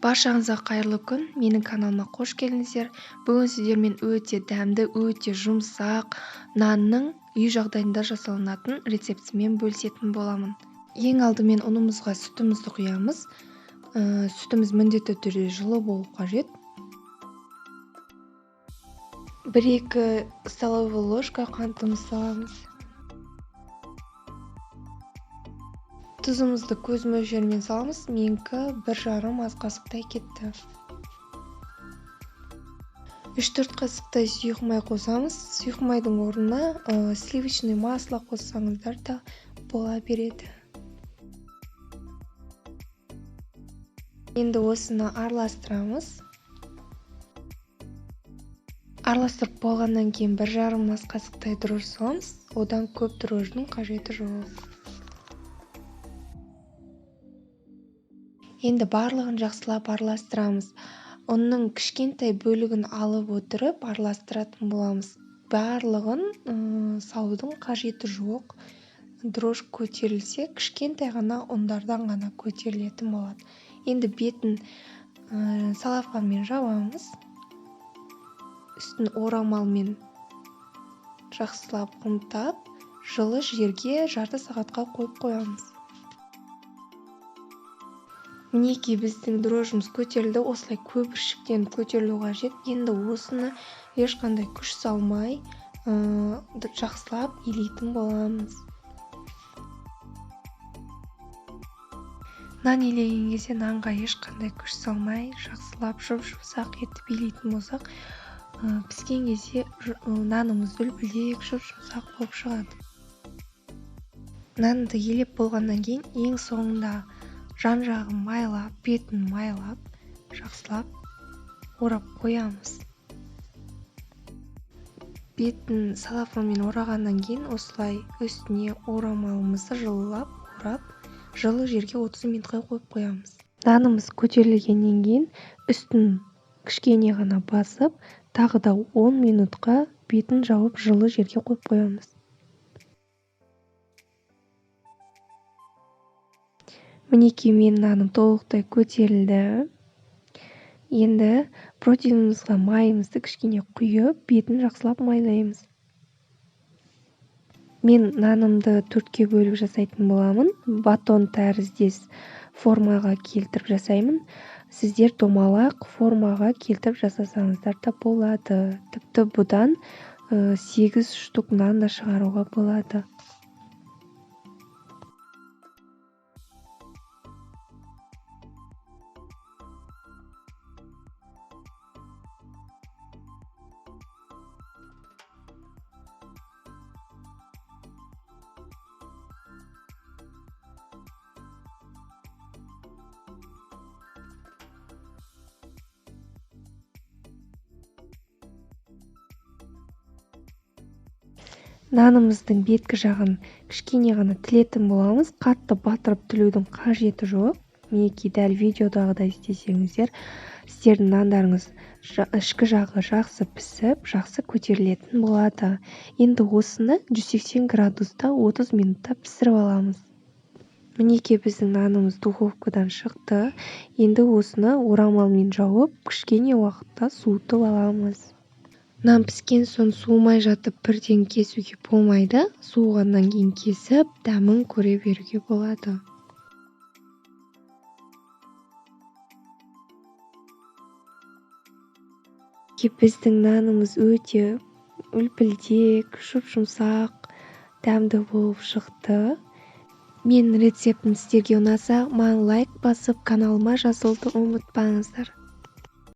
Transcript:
Баршаңызға қайырлы күн. Менің каналыма қош келдіңіздер. Бүгін сіздермен өте дәмді, өте жұмсақ нанның үй жағдайында жасалынатын рецептімен бөлісетін боламын. Ең алдымен ұнымызға сүтімізді құямыз. Сүтіміз міндетті түрде жылы болу қажет. 1-2 столовый ложка қантымызды саламыз. Тұзымызды көз мөлшерімен саламыз. Менікі 1,5 ас қасықтай кетті. 3-4 қасықтай сұйық май қосамыз. Сұйық майдың орнына сливочный масло қоссаңыздар да бола береді. Енді осыны араластырамыз. Араластырып болғаннан кейін 1,5 ас қасықтай дрожж саламыз. Одан көп дрожждың қажеті жоқ. Енді барлығын жақсылап араластырамыз. Оның кішкентай бөлігін алып отырып араластыратын боламыз. Барлығын салудың қажеті жоқ. Дрожж көтерілсе, кішкентай ғана ұндардан ғана көтерілетін болады. Енді бетін салафанмен жабамыз. Үстін орамалмен жақсылап қымтап, жылы жерге жарты сағатқа қойып қоямыз. Мінекей біздің дрожжымыз көтерілді. Осылай көпіршіктен көтерілу қажет. Енді осыны ешқандай күш салмай жақсылап илейтін боламыз. Нан илеген кезде нанға ешқандай күш салмай жақсылап жұмсақ етіп илейтін болсақ, піскен кезде нанымыз үлпілдек жұмсақ болып шығады. Нанды илеп болғаннан кейін ең соңында жан-жағын майлап, бетін майлап, жақсылап орап қоямыз. Бетін салафанмен орағаннан кейін осылай үстіне орамалымызды жылылап, орап, жылы жерге 30 минутқа қойып қоямыз. Нанымыз көтерілгеннен кейін үстін кішкене ғана басып, тағы да 10 минутқа бетін жауып жылы жерге қойып қоямыз. Мінекей менің наным толықтай көтерілді. Енді протеинімізге майымызды кішкене құйып, бетін жақсылап майлаймыз. Мен нанымды 4-ке бөліп жасайтын боламын. Батон тәріздес формаға келтіріп жасаймын. Сіздер домалақ формаға келтіріп жасасаңыздар да болады. Тіпті бұдан 8 штук нан да шығаруға болады. Нанымыздың беткі жағын кішкене ғана тілетін боламыз. Қатты батырып тілудің қажеті жоқ. Мінекей дәл видеодағыдай істесеңіздер, сіздердің нандарыңыз ішкі жағы жақсы пісіп, жақсы көтерілетін болады. Енді осыны 180 градуста 30 минутта пісіріп аламыз. Мінекей біздің нанымыз духовкадан шықты. Енді осыны орамалмен жауып, кішкене уақытта суытып аламыз. Нан піскен соң суымай жатып бірден кесуге болмайды. Суығаннан кейін кесіп, дәмін көре беруге болады. Біздің нанымыз өте үлпілдек, жұмсақ, дәмді болып шықты. Менің рецептім сіздерге ұнаса, маған лайк басып, каналыма жазылуды ұмытпаңыздар.